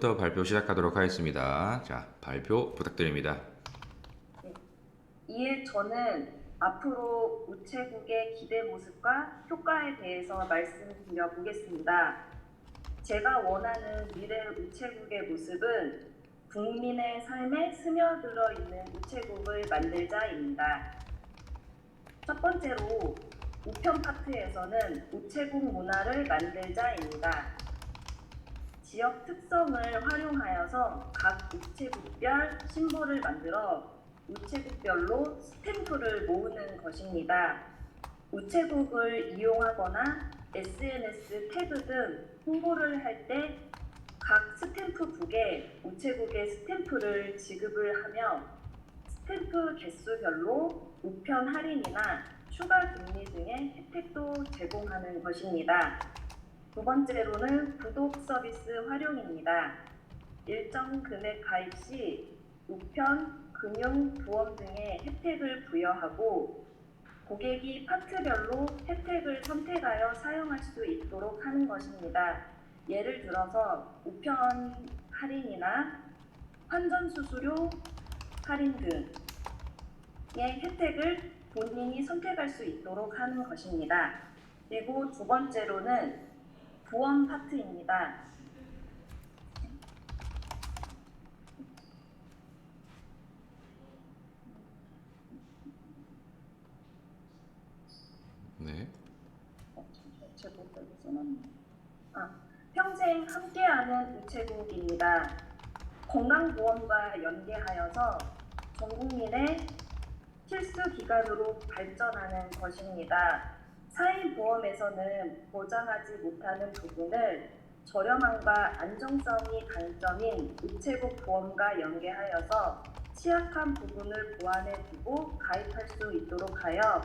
부터 발표 시작하도록 하겠습니다. 자, 발표 부탁드립니다. 네. 이에 저는 앞으로 우체국의 기대 모습과 효과에 대해서 말씀드려 보겠습니다. 제가 원하는 미래 우체국의 모습은 국민의 삶에 스며들어 있는 우체국을 만들자입니다. 첫 번째로 우편 파트에서는 우체국 문화를 만들자입니다. 지역 특성을 활용하여서 각 우체국별 심볼을 만들어 우체국별로 스탬프를 모으는 것입니다. 우체국을 이용하거나 SNS 태그 등 홍보를 할 때 각 스탬프북에 우체국의 스탬프를 지급을 하며 스탬프 개수별로 우편 할인이나 추가 금리 등의 혜택도 제공하는 것입니다. 두 번째로는 구독 서비스 활용입니다. 일정 금액 가입 시 우편, 금융, 보험 등의 혜택을 부여하고 고객이 파트별로 혜택을 선택하여 사용할 수 있도록 하는 것입니다. 예를 들어서 우편 할인이나 환전 수수료 할인 등의 혜택을 본인이 선택할 수 있도록 하는 것입니다. 그리고 두 번째로는 보험 파트입니다. 네. 평생 함께하는 우체국입니다. 건강보험과 연계하여서 전 국민의 필수 기관으로 발전하는 것입니다. 사인보험에서는 보장하지 못하는 부분을 저렴함과 안정성이 강점인 우체국 보험과 연계하여서 취약한 부분을 보완해 두고 가입할 수 있도록 하여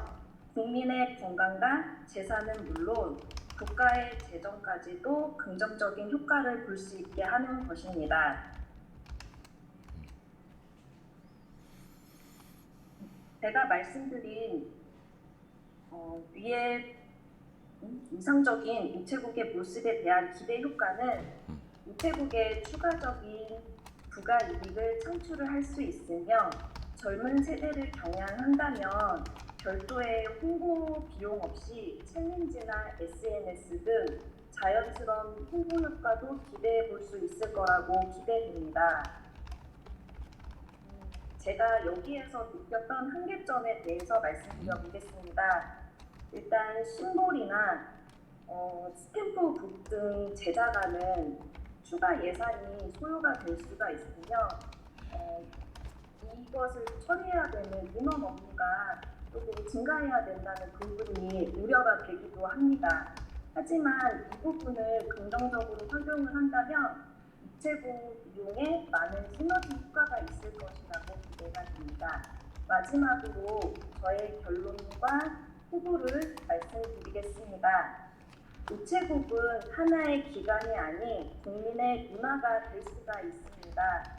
국민의 건강과 재산은 물론 국가의 재정까지도 긍정적인 효과를 볼 수 있게 하는 것입니다. 제가 말씀드린 위에 이상적인 우체국의 모습에 대한 기대 효과는 우체국의 추가적인 부가이익을 창출을 할 수 있으며 젊은 세대를 겨냥한다면 별도의 홍보 비용 없이 챌린지나 SNS 등 자연스러운 홍보 효과도 기대해 볼 수 있을 거라고 기대됩니다. 제가 여기에서 느꼈던 한계점에 대해서 말씀드려 보겠습니다. 일단 심볼이나 스탬프북 등 제작하는 추가 예산이 소요가 될 수가 있으며 이것을 처리해야 되는 인원 업무가 조금 증가해야 된다는 부분이 우려가 되기도 합니다. 하지만 이 부분을 긍정적으로 활용을 한다면 우체국 이용에 많은 시너지 효과가 있을 것이라고 기대가 됩니다. 마지막으로 저의 결론과 후보를 말씀드리겠습니다. 우체국은 하나의 기관이 아닌 국민의 문화가 될 수가 있습니다.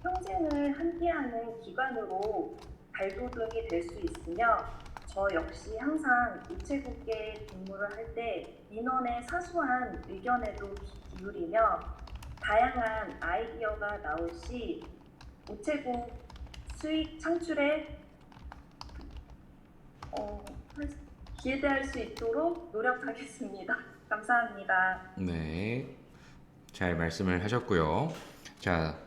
평생을 함께하는 기관으로 발돋움이 될 수 있으며 저 역시 항상 우체국에 근무를 할 때 민원의 사소한 의견에도 귀 기울이며 다양한 아이디어가 나올 시 우체국 수익 창출에 기대할 수 있도록 노력하겠습니다. 감사합니다. 네. 잘 말씀을 하셨고요. 자,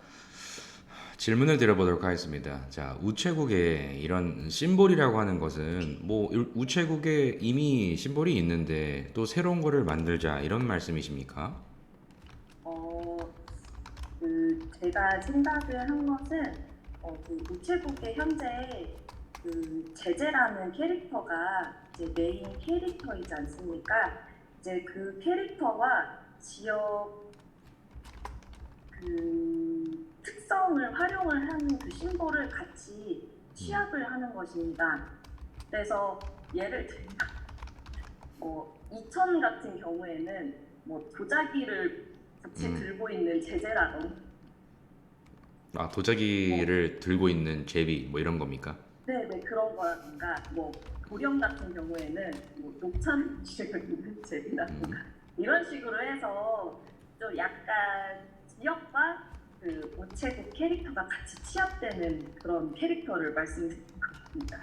질문을 드려보도록 하겠습니다. 자, 우체국에 이런 심볼이라고 하는 것은 뭐 우체국에 이미 심볼이 있는데 또 새로운 거를 만들자 이런 말씀이십니까? 제가 생각을 한 것은 그 우체국에 현재 그 제재라는 캐릭터가 이제 메인 캐릭터이지 않습니까? 이제 그 캐릭터와 지역 그 특성을 활용을 하는 그 심볼을 같이 취합을 하는 것입니다. 그래서 예를 들면 이천 같은 경우에는 뭐 도자기를 같이 들고 있는 제재라던가 도자기를 들고 있는 제비 뭐 이런 겁니까? 네, 그런 거라든가 뭐 도령 같은 경우에는 뭐 녹차를 들고 있는 제비라든가 이런 식으로 해서 좀 약간 지역과 그 우체국 캐릭터가 같이 취합되는 그런 캐릭터를 말씀드린 것 같습니다.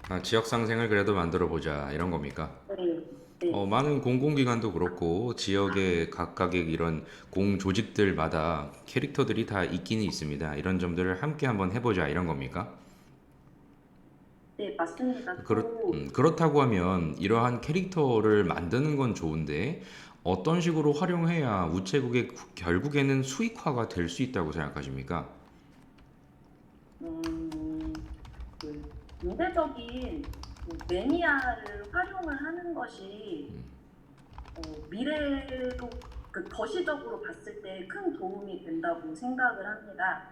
아, 지역 상생을 그래도 만들어 보자 이런 겁니까? 네, 네, 많은 공공기관도 그렇고 지역의 각각의 이런 공조직들마다 캐릭터들이 다 있기는 있습니다. 이런 점들을 함께 한번 해보자 이런 겁니까? 네, 맞습니다. 또 그렇다고 하면 이러한 캐릭터를 만드는 건 좋은데 어떤 식으로 활용해야 우체국의 결국에는 수익화가 될 수 있다고 생각하십니까? 음, 그 미래적인 그 매니아를 활용을 하는 것이 미래로 그 거시적으로 봤을 때 큰 도움이 된다고 생각을 합니다.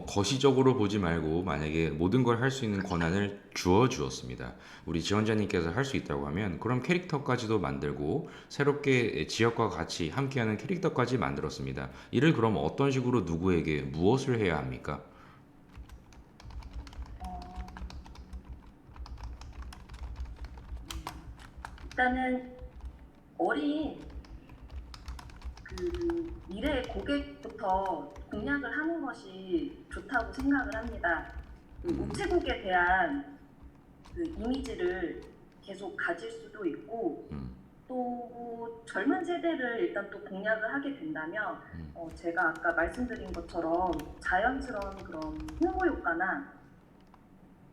거시적으로 보지 말고 만약에 모든 걸 할 수 있는 권한을 주어 주었습니다. 우리 지원자님께서 할 수 있다고 하면 그럼 캐릭터까지도 만들고 새롭게 지역과 같이 함께하는 캐릭터까지 만들었습니다. 이를 그럼 어떤 식으로 누구에게 무엇을 해야 합니까? 어, 일단은 어린 그 미래의 고객부터 공략을 하는 것이 좋다고 생각을 합니다. 그 우체국에 대한 그 이미지를 계속 가질 수도 있고 또 젊은 세대를 일단 또 공략을 하게 된다면 제가 아까 말씀드린 것처럼 자연스러운 그런 홍보 효과나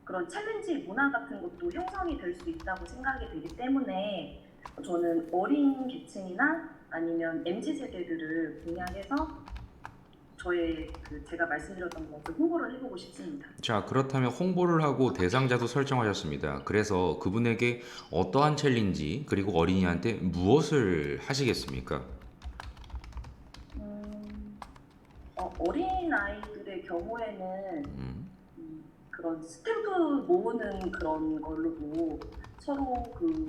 그런 챌린지 문화 같은 것도 형성이 될 수 있다고 생각이 되기 때문에 저는 어린 계층이나 아니면 MZ 세대들을 공략해서 저의 그 제가 말씀드렸던 것을 홍보를 해보고 싶습니다. 자, 그렇다면 홍보를 하고 대상자도 설정하셨습니다. 그래서 그분에게 어떠한 챌린지 그리고 어린이한테 무엇을 하시겠습니까? 음, 어린 아이들의 경우에는 그런 스탬프 모으는 그런 걸로도 서로 그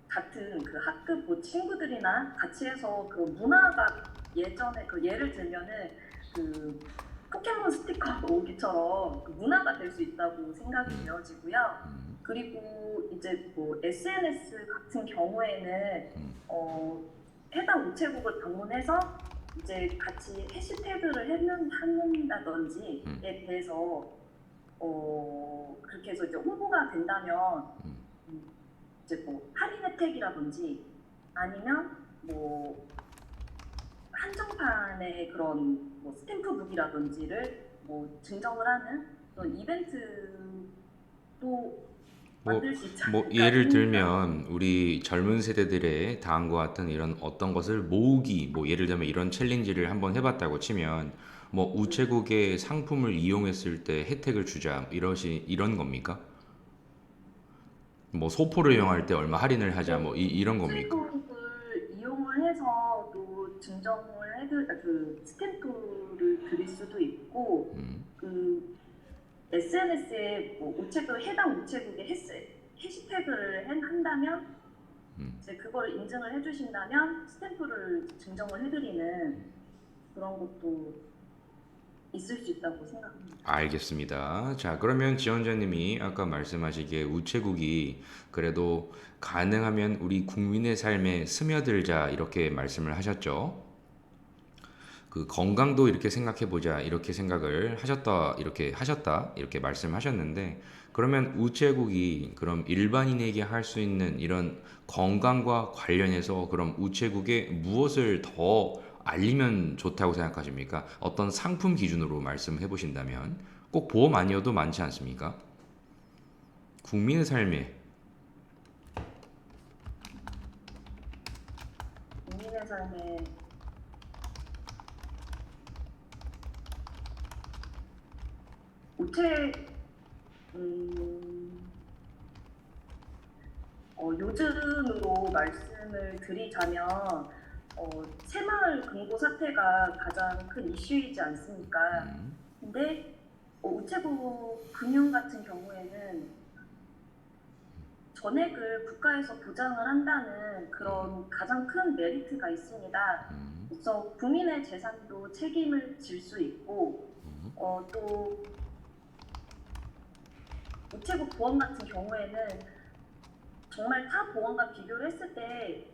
같은 그 학급 뭐 친구들이나 같이 해서 그 문화가 예전에 그 예를 들면은 그 포켓몬 스티커 모으기처럼 그 문화가 될 수 있다고 생각이 되어지고요. 그리고 이제 뭐 SNS 같은 경우에는 어, 해당 우체국을 방문해서 이제 같이 해시태그를 한다든지에 대해서 그렇게 해서 이제 홍보가 된다면 이제 뭐 할인 혜택이라든지 아니면 뭐 한정판의 그런 뭐 스탬프북이라든지를 뭐 증정을 하는 그런 이벤트도 뭐, 만들 수 있지 뭐 않을까 예를 생각. 들면 우리 젊은 세대들의 다음과 같은 이런 어떤 것을 모으기, 뭐 예를 들면 이런 챌린지를 한번 해봤다고 치면 뭐 우체국의 상품을 이용했을 때 혜택을 주자 이런 겁니까? 뭐 소포를 이용할 때 얼마 할인을 하자 뭐 이런 겁니까? 우체국을 이용을 해서 또 증정을 그 스탬프를 드릴 수도 있고 그 SNS에 뭐 우체국 해당 우체국에 해시태그를 한다면 이제 그걸 인증을 해주신다면 스탬프를 증정을 해드리는 그런 것도 있을 수 있다고 생각합니다. 알겠습니다. 자, 그러면 지원자님이 아까 말씀하시기에 우체국이 그래도 가능하면 우리 국민의 삶에 스며들자 이렇게 말씀을 하셨죠. 그 건강도 이렇게 생각해 보자 이렇게 생각을 하셨다 이렇게 말씀하셨는데 그러면 우체국이 그럼 일반인에게 할 수 있는 이런 건강과 관련해서 그럼 우체국에 무엇을 더 알리면 좋다고 생각하십니까? 어떤 상품 기준으로 말씀해 보신다면 꼭 보험 아니어도 많지 않습니까? 국민의 삶에 국민의 삶에 우체 음, 요즘으로 말씀을 드리자면 새마을 금고 사태가 가장 큰 이슈이지 않습니까? 근데 우체국 금융 같은 경우에는 전액을 국가에서 보장을 한다는 그런 가장 큰 메리트가 있습니다. 그래서 국민의 재산도 책임을 질 수 있고 또 우체국 보험 같은 경우에는 정말 타 보험과 비교를 했을 때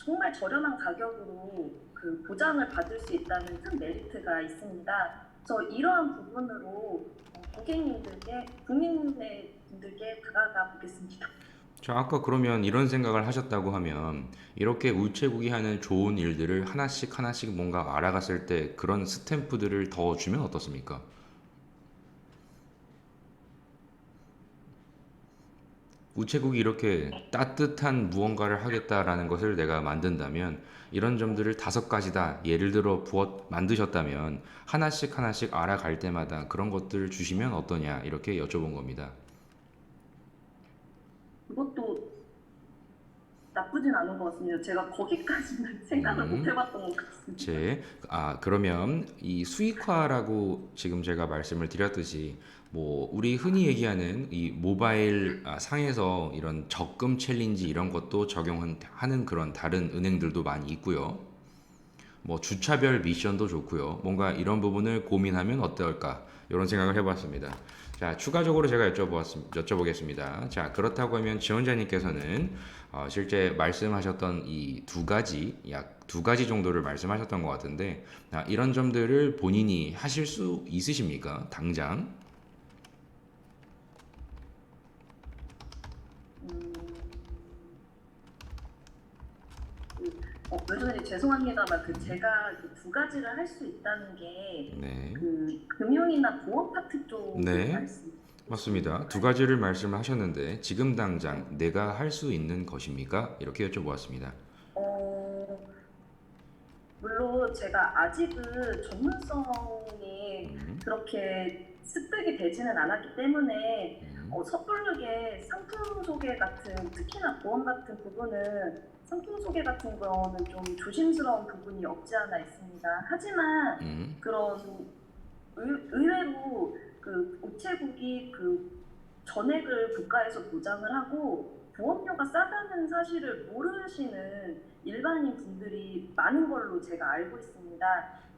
정말 저렴한 가격으로 그 보장을 받을 수 있다는 큰 메리트가 있습니다. 그래서 이러한 부분으로 고객님들께, 국민분들께 다가가 보겠습니다. 자, 아까 그러면 이런 생각을 하셨다고 하면 이렇게 우체국이 하는 좋은 일들을 하나씩 하나씩 뭔가 알아갔을 때 그런 스탬프들을 더 주면 어떻습니까? 우체국이 이렇게 따뜻한 무언가를 하겠다라는 것을 내가 만든다면 이런 점들을 5가지다 예를 들어 부어 만드셨다면 하나씩 하나씩 알아갈 때마다 그런 것들을 주시면 어떠냐 이렇게 여쭤본 겁니다. 그것도 나쁘진 않은 것 같습니다. 제가 거기까지는 생각을 못 음. 해봤던 것 같습니다. 그러면 이 수익화라고 지금 제가 말씀을 드렸듯이 뭐 우리 흔히 얘기하는 이 모바일 상에서 이런 적금 챌린지 이런 것도 적용하는 그런 다른 은행들도 많이 있고요. 뭐 주차별 미션도 좋고요. 뭔가 이런 부분을 고민하면 어떨까? 이런 생각을 해봤습니다. 자, 추가적으로 제가 여쭤보겠습니다. 자, 그렇다고 하면 지원자님께서는 실제 말씀하셨던 이 2가지, 약 2가지 정도를 말씀하셨던 것 같은데, 이런 점들을 본인이 하실 수 있으십니까? 당장? 음, 외손님 죄송합니다만 제가 그 2가지를 할 수 있다는 게 네. 그 금융이나 보험 파트 쪽을 네. 말씀하시는 맞습니다. 두 건가요? 가지를 말씀하셨는데, 지금 네. 당장 내가 할 수 있는 것입니까? 이렇게 여쭤보았습니다. 어, 물론 제가 아직은 전문성이 음, 그렇게 습득이 되지는 않았기 때문에 음, 섣부르게 상품 소개 같은, 특히나 보험 같은 부분은 상품 소개 같은 거는 좀 조심스러운 부분이 없지 않아 있습니다. 하지만 음, 그런 의외로 그 우체국이 그 전액을 국가에서 보장을 하고 보험료가 싸다는 사실을 모르시는 일반인 분들이 많은 걸로 제가 알고 있습니다.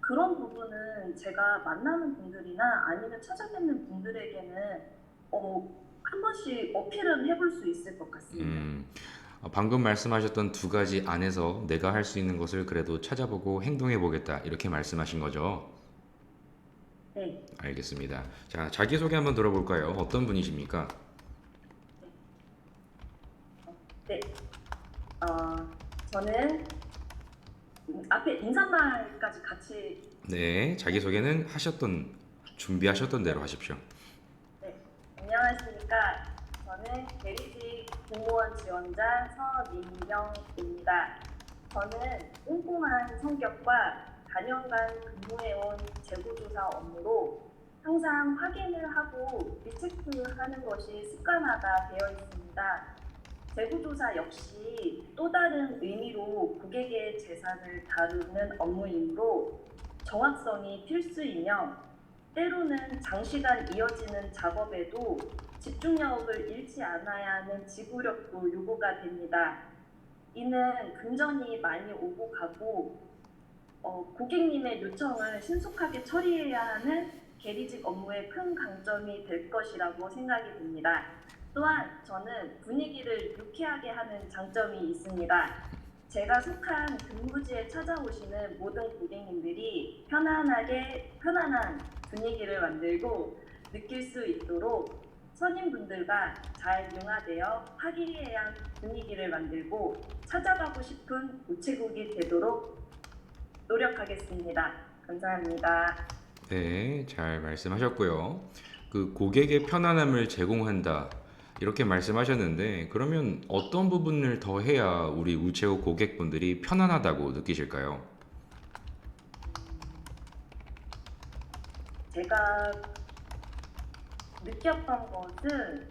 그런 부분은 제가 만나는 분들이나 아니면 찾아뵙는 분들에게는 한 번씩 어필은 해볼 수 있을 것 같습니다. 음. 방금 말씀하셨던 2가지 안에서 내가 할 수 있는 것을 그래도 찾아보고 행동해 보겠다. 이렇게 말씀하신 거죠? 네, 알겠습니다. 자, 자기소개 한번 들어볼까요? 어떤 분이십니까? 네, 어, 저는 앞에 인사말까지 같이. 네, 자기소개는 준비하셨던 대로 하십시오. 네, 안녕하십니까. 저는 대리직 공무원 지원자 서민경입니다. 저는 꼼꼼한 성격과 다년간 근무해온 재고조사 업무로 항상 확인을 하고 리체크하는 것이 습관화가 되어 있습니다. 재고조사 역시 또 다른 의미로 고객의 재산을 다루는 업무이므로 정확성이 필수이며 때로는 장시간 이어지는 작업에도 집중력을 잃지 않아야 하는 지구력도 요구가 됩니다. 이는 금전이 많이 오고 가고 고객님의 요청을 신속하게 처리해야 하는 계리직 업무의 큰 강점이 될 것이라고 생각이 됩니다. 또한 저는 분위기를 유쾌하게 하는 장점이 있습니다. 제가 속한 근무지에 찾아오시는 모든 고객님들이 편안한 분위기를 만들고 느낄 수 있도록 선임분들과 잘 융화되어 화기애애한 분위기를 만들고 찾아가고 싶은 우체국이 되도록 노력하겠습니다. 감사합니다. 네, 잘 말씀하셨고요. 그 고객의 편안함을 제공한다. 이렇게 말씀하셨는데, 그러면 어떤 부분을 더 해야 우리 우체국 고객분들이 편안하다고 느끼실까요? 제가 느꼈던 것은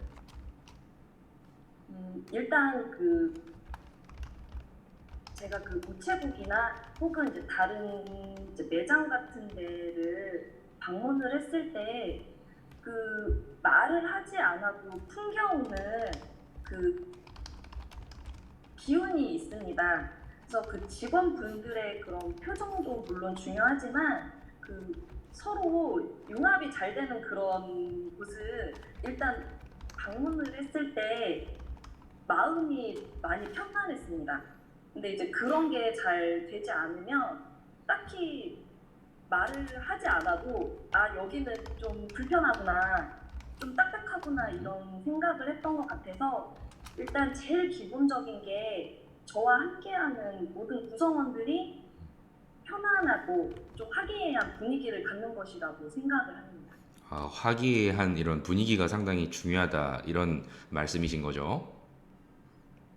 일단 제가 그 우체국이나 혹은 이제 다른 이제 매장 같은 데를 방문을 했을 때 그 말을 하지 않아도 풍겨오는 그 기운이 있습니다. 그래서 그 직원분들의 그런 표정도 물론 중요하지만 그 서로 융합이 잘 되는 그런 곳은 일단 방문을 했을 때 마음이 많이 편안했습니다. 근데 이제 그런 게 잘 되지 않으면 딱히 말을 하지 않아도 아 여기는 좀 불편하구나, 좀 딱딱하구나 이런 생각을 했던 것 같아서 일단 제일 기본적인 게 저와 함께하는 모든 구성원들이 편안하고 좀 화기애애한 분위기를 갖는 것이라고 생각을 합니다. 화기애애한 이런 분위기가 상당히 중요하다 이런 말씀이신 거죠?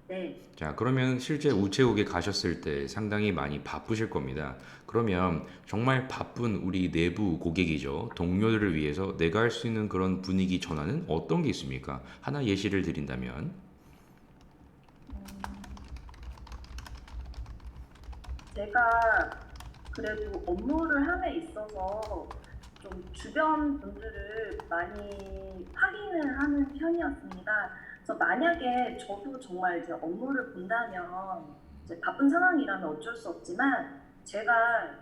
네. 자, 그러면 실제 우체국에 가셨을 때 상당히 많이 바쁘실 겁니다. 그러면 정말 바쁜 우리 내부 고객이죠. 동료들을 위해서 내가 할 수 있는 그런 분위기 전환은 어떤 게 있습니까? 하나 예시를 드린다면, 음, 제가 그래도 업무를 함에 있어서 좀 주변 분들을 많이 확인을 하는 편이었습니다. 그래서 만약에 저도 정말 이제 업무를 본다면 이제 바쁜 상황이라면 어쩔 수 없지만 제가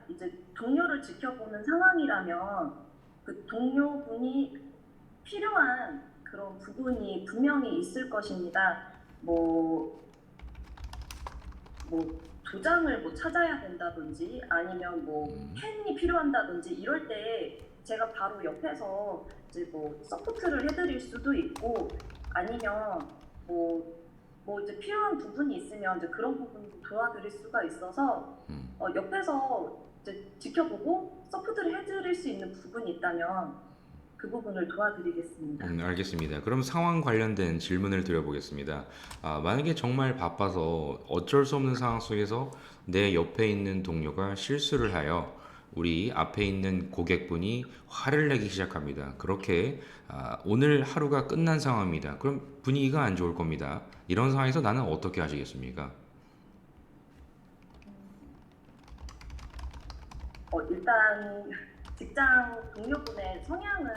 이제 동료를 지켜보는 상황이라면 그 동료분이 필요한 그런 부분이 분명히 있을 것입니다. 뭐 뭐 도장을 뭐 찾아야 된다든지 아니면 뭐 펜이 필요한다든지 이럴 때 제가 바로 옆에서 이제 뭐 서포트를 해드릴 수도 있고 아니면 뭐, 뭐 이제 필요한 부분이 있으면 이제 그런 부분도 도와드릴 수가 있어서 옆에서 이제 지켜보고 서포트를 해드릴 수 있는 부분이 있다면 그 부분을 도와드리겠습니다. 알겠습니다. 그럼 상황 관련된 질문을 드려보겠습니다. 만약에 정말 바빠서 어쩔 수 없는 상황 속에서 내 옆에 있는 동료가 실수를 하여 우리 앞에 있는 고객분이 화를 내기 시작합니다. 그렇게 오늘 하루가 끝난 상황입니다. 그럼 분위기가 안 좋을 겁니다. 이런 상황에서 나는 어떻게 하시겠습니까? 일단 직장 동료분의 성향을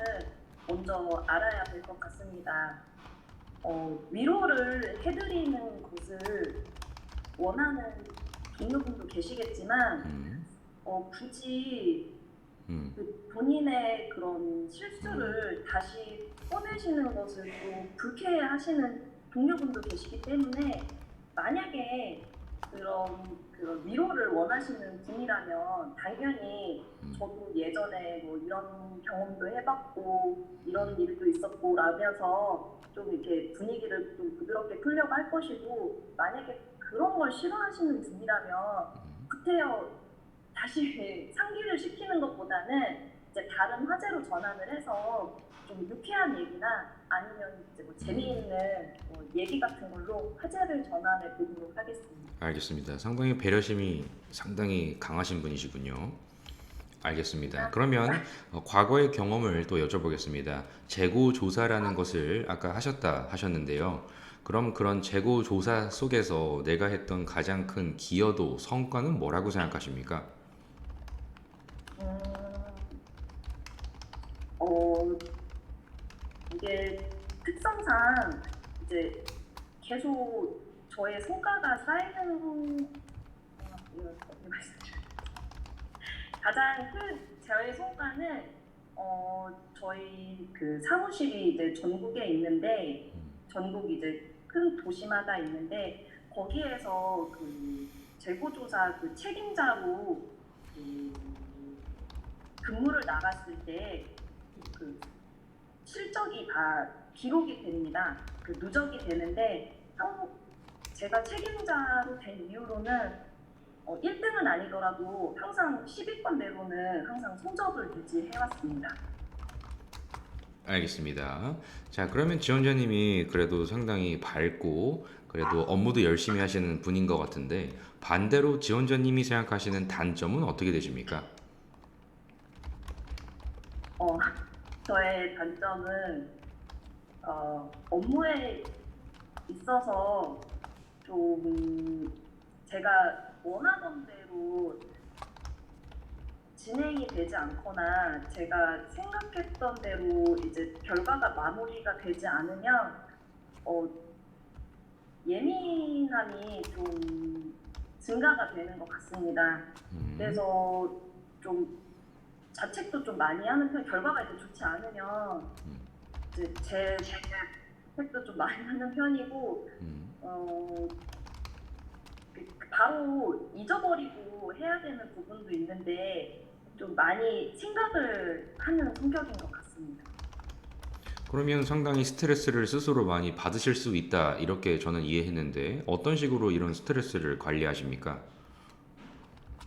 먼저 알아야 될 것 같습니다. 위로를 해드리는 것을 원하는 동료분도 계시겠지만, 음, 굳이 음, 그 본인의 그런 실수를 다시 꺼내시는 것을 또 불쾌해하시는 동료분도 계시기 때문에 만약에 그런 위로를 원하시는 분이라면 당연히 저도 예전에 뭐 이런 경험도 해봤고 이런 일도 있었고 라면서 좀 이렇게 분위기를 좀 부드럽게 풀려고 할 것이고 만약에 그런 걸 싫어하시는 분이라면 구태여 다시 상기를 시키는 것보다는 이제 다른 화제로 전환을 해서 좀 유쾌한 얘기나 아니면 이제 뭐 재미있는 뭐 얘기 같은 걸로 화제를 전환해 보도록 하겠습니다. 알겠습니다. 상당히 배려심이 상당히 강하신 분이시군요. 알겠습니다. 그러면 과거의 경험을 또 여쭤보겠습니다. 재고 조사라는 것을 아까 하셨다 하셨는데요. 그럼 그런 재고 조사 속에서 내가 했던 가장 큰 기여도, 성과는 뭐라고 생각하십니까? 음, 어, 이게 특성상 이제 계속 저의 성과가 쌓이는 이거 어떻게 말씀드려요? 가장 큰 저의 성과는 저희 그 사무실이 이제 전국에 있는데 전국 이제 큰 도시마다 있는데 거기에서 그 재고조사 그 책임자로 그 근무를 나갔을 때 그 실적이 다 기록이 됩니다. 그 누적이 되는데 제가 책임자로 된 이후로는 1등은 아니더라도 항상 10위권 내로는 항상 성적을 유지해왔습니다. 알겠습니다. 자, 그러면 지원자님이 그래도 상당히 밝고 그래도 업무도 열심히 하시는 분인 것 같은데 반대로 지원자님이 생각하시는 단점은 어떻게 되십니까? 어, 저의 단점은 업무에 있어서 좀 제가 원하던 대로 진행이 되지 않거나 제가 생각했던 대로 이제 결과가 마무리가 되지 않으면 어, 예민함이 좀 증가가 되는 것 같습니다. 음, 그래서 좀 자책도 좀 많이 하는 편, 결과가 이제 좋지 않으면 이제 제 자책도 좀 많이 하는 편이고, 음. 어, 바로 잊어버리고 해야 되는 부분도 있는데 좀 많이 생각을 하는 성격인 것 같습니다. 그러면 상당히 스트레스를 스스로 많이 받으실 수 있다. 이렇게 저는 이해했는데 어떤 식으로 이런 스트레스를 관리하십니까?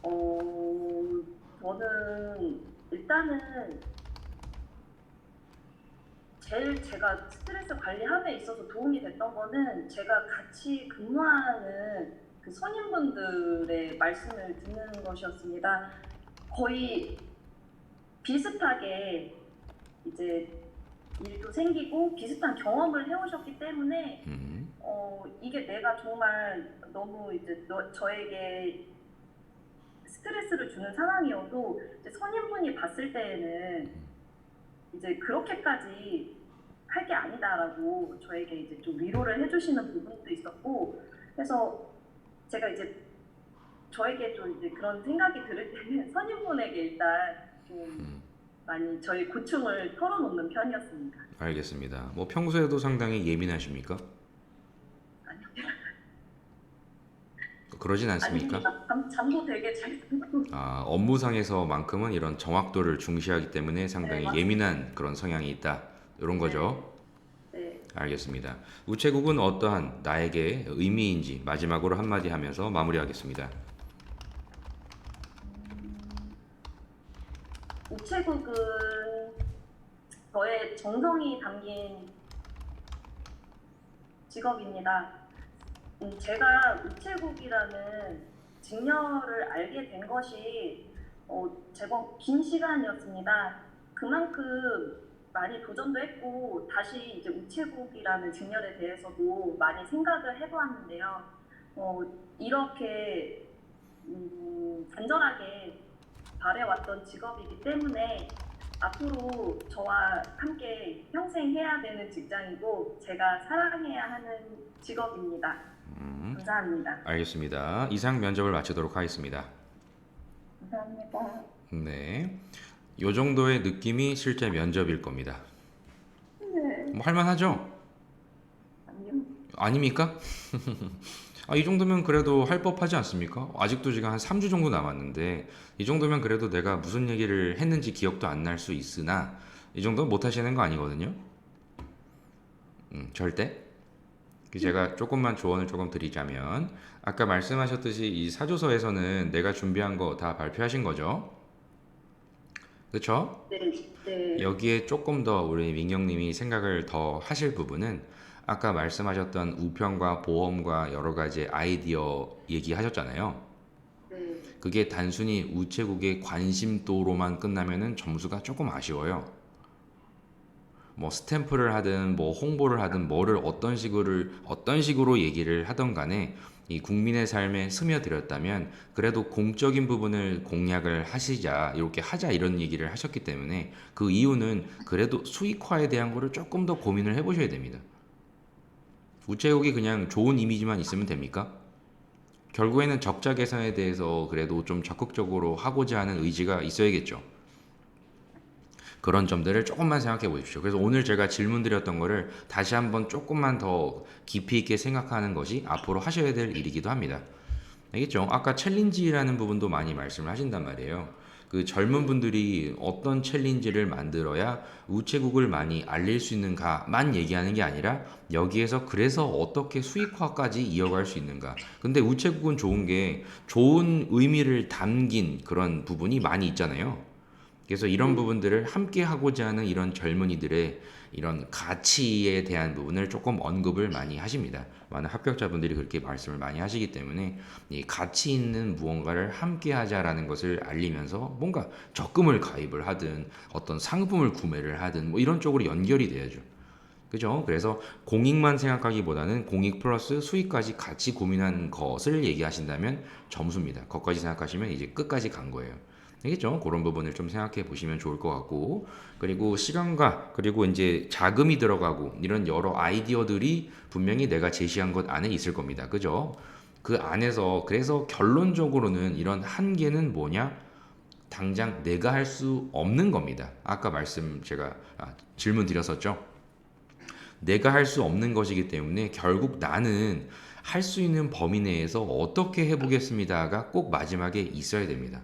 어, 저는 일단은 제일 제가 스트레스 관리함에 있어서 도움이 됐던 거는 제가 같이 근무하는 그 선임분들의 말씀을 듣는 것이었습니다. 거의 비슷하게 이제 일도 생기고 비슷한 경험을 해오셨기 때문에 음, 이게 내가 정말 너무 이제 저에게 스트레스를 주는 상황이어도 이제 선임분이 봤을 때에는 이제 그렇게까지 할 게 아니다라고 저에게 이제 좀 위로를 해주시는 부분도 있었고, 그래서 제가 이제 저에게 좀 이제 그런 생각이 들을 때는 선임분에게 일단 좀 많이 저희 고충을 털어놓는 편이었습니다. 알겠습니다. 뭐 평소에도 상당히 예민하십니까? 아니요, 그러진 않습니까? 아닙니다. 잠도 되게 잘 자고. 아, 업무상에서만큼은 이런 정확도를 중시하기 때문에 네, 상당히 맞습니다. 예민한 그런 성향이 있다. 이런 네, 거죠. 네. 알겠습니다. 우체국은 어떠한 나에게 의미인지 마지막으로 한마디 하면서 마무리하겠습니다. 우체국은 저의 정성이 담긴 직업입니다. 제가 우체국이라는 직렬을 알게 된 것이 제법 긴 시간이었습니다. 그만큼 많이 도전도 했고 다시 이제 우체국이라는 직렬에 대해서도 많이 생각을 해보았는데요. 어, 이렇게 간절하게 바래왔던 직업이기 때문에 앞으로 저와 함께 평생 해야 되는 직장이고 제가 사랑해야 하는 직업입니다. 감사합니다. 알겠습니다. 이상 면접을 마치도록 하겠습니다. 감사합니다. 네. 요 정도의 느낌이 실제 면접일 겁니다. 네, 뭐 할만하죠? 아니요. 아닙니까? 아, 이 정도면 그래도 할 법하지 않습니까? 아직도 지금 한 3주 정도 남았는데 이 정도면 그래도 내가 무슨 얘기를 했는지 기억도 안 날 수 있으나 이 정도는 못 하시는 거 아니거든요. 절대. 제가 조금만 조언을 조금 드리자면 아까 말씀하셨듯이 이 사조서에서는 내가 준비한 거 다 발표하신 거죠. 그렇죠? 네, 네, 여기에 조금 더 우리 민경님이 생각을 더 하실 부분은 아까 말씀하셨던 우편과 보험과 여러 가지 아이디어 얘기하셨잖아요. 네, 그게 단순히 우체국의 관심도로만 끝나면은 점수가 조금 아쉬워요. 뭐 스탬프를 하든 뭐 홍보를 하든 뭐를 어떤 식으로 얘기를 하던 간에 이 국민의 삶에 스며들었다면 그래도 공적인 부분을 공략을 하시자 이렇게 하자 이런 얘기를 하셨기 때문에 그 이유는 그래도 수익화에 대한 거를 조금 더 고민을 해보셔야 됩니다. 우체국이 그냥 좋은 이미지만 있으면 됩니까? 결국에는 적자 개선에 대해서 그래도 좀 적극적으로 하고자 하는 의지가 있어야겠죠. 그런 점들을 조금만 생각해 보십시오. 그래서 오늘 제가 질문 드렸던 거를 다시 한번 조금만 더 깊이 있게 생각하는 것이 앞으로 하셔야 될 일이기도 합니다. 알겠죠? 아까 챌린지라는 부분도 많이 말씀을 하신단 말이에요. 그 젊은 분들이 어떤 챌린지를 만들어야 우체국을 많이 알릴 수 있는가만 얘기하는 게 아니라 여기에서 그래서 어떻게 수익화까지 이어갈 수 있는가. 근데 우체국은 좋은 게 좋은 의미를 담긴 그런 부분이 많이 있잖아요. 그래서 이런 부분들을 함께 하고자 하는 이런 젊은이들의 이런 가치에 대한 부분을 조금 언급을 많이 하십니다. 많은 합격자분들이 그렇게 말씀을 많이 하시기 때문에 이 가치 있는 무언가를 함께 하자라는 것을 알리면서 뭔가 적금을 가입을 하든 어떤 상품을 구매를 하든 뭐 이런 쪽으로 연결이 돼야죠. 그죠? 그래서 공익만 생각하기보다는 공익 플러스 수익까지 같이 고민한 것을 얘기하신다면 점수입니다. 거기까지 생각하시면 이제 끝까지 간 거예요. 알겠죠? 그런 부분을 좀 생각해 보시면 좋을 것 같고, 그리고 시간과 그리고 이제 자금이 들어가고 이런 여러 아이디어들이 분명히 내가 제시한 것 안에 있을 겁니다. 그죠? 그 안에서 그래서 결론적으로는 이런 한계는 뭐냐? 당장 내가 할 수 없는 겁니다. 아까 제가 질문 드렸었죠. 내가 할 수 없는 것이기 때문에 결국 나는 할 수 있는 범위 내에서 어떻게 해보겠습니다가 꼭 마지막에 있어야 됩니다.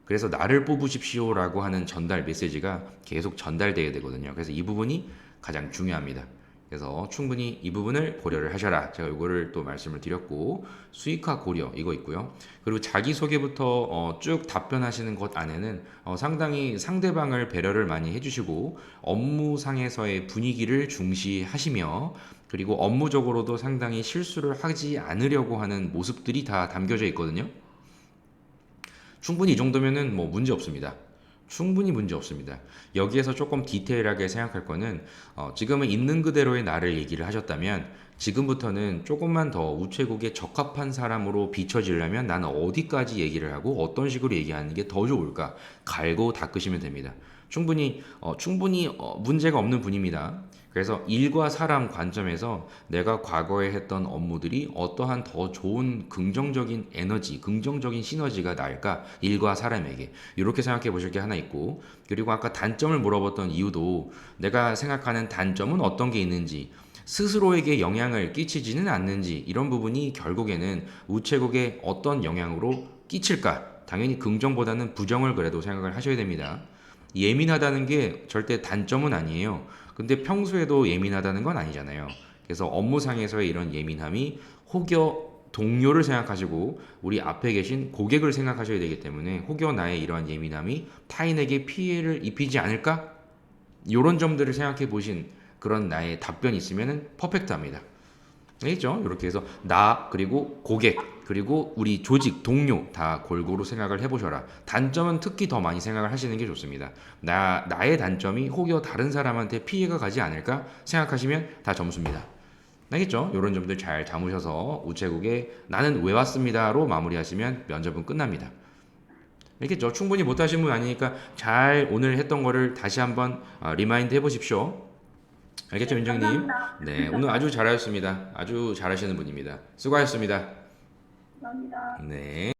그래서 나를 뽑으십시오라고 하는 전달 메시지가 계속 전달돼야 되거든요. 그래서 이 부분이 가장 중요합니다. 그래서 충분히 이 부분을 고려를 하셔라. 제가 이거를 또 말씀을 드렸고, 수익화 고려 이거 있고요. 그리고 자기소개부터 쭉 답변하시는 것 안에는 상당히 상대방을 배려를 많이 해주시고 업무상에서의 분위기를 중시하시며, 그리고 업무적으로도 상당히 실수를 하지 않으려고 하는 모습들이 다 담겨져 있거든요. 충분히 이 정도면은 뭐 문제 없습니다. 충분히 문제 없습니다. 여기에서 조금 디테일하게 생각할 거는 지금은 있는 그대로의 나를 얘기를 하셨다면 지금부터는 조금만 더 우체국에 적합한 사람으로 비춰지려면 나는 어디까지 얘기를 하고 어떤 식으로 얘기하는 게 더 좋을까 갈고 닦으시면 됩니다. 충분히 문제가 없는 분입니다. 그래서 일과 사람 관점에서 내가 과거에 했던 업무들이 어떠한 더 좋은 긍정적인 에너지, 긍정적인 시너지가 날까? 일과 사람에게. 이렇게 생각해 보실 게 하나 있고, 그리고 아까 단점을 물어봤던 이유도 내가 생각하는 단점은 어떤 게 있는지, 스스로에게 영향을 끼치지는 않는지, 이런 부분이 결국에는 우체국에 어떤 영향으로 끼칠까? 당연히 긍정보다는 부정을 그래도 생각을 하셔야 됩니다. 예민하다는 게 절대 단점은 아니에요. 근데 평소에도 예민하다는 건 아니잖아요. 그래서 업무상에서의 이런 예민함이 혹여 동료를 생각하시고 우리 앞에 계신 고객을 생각하셔야 되기 때문에 혹여 나의 이러한 예민함이 타인에게 피해를 입히지 않을까? 이런 점들을 생각해 보신 그런 나의 답변이 있으면 퍼펙트합니다. 알겠죠? 이렇게 해서 나 그리고 고객 그리고 우리 조직 동료 다 골고루 생각을 해보셔라. 단점은 특히 더 많이 생각을 하시는 게 좋습니다. 나의 단점이 혹여 다른 사람한테 피해가 가지 않을까 생각하시면 다 점수입니다. 알겠죠? 이런 점들 잘 담으셔서 우체국에 나는 왜 왔습니다로 마무리하시면 면접은 끝납니다. 알겠죠? 충분히 못하신 분 아니니까 잘 오늘 했던 거를 다시 한번 리마인드 해보십시오. 알겠죠, 네, 민정님? 감사합니다. 네, 오늘 아주 잘하셨습니다. 아주 잘하시는 분입니다. 수고하셨습니다. 감사합니다. 네.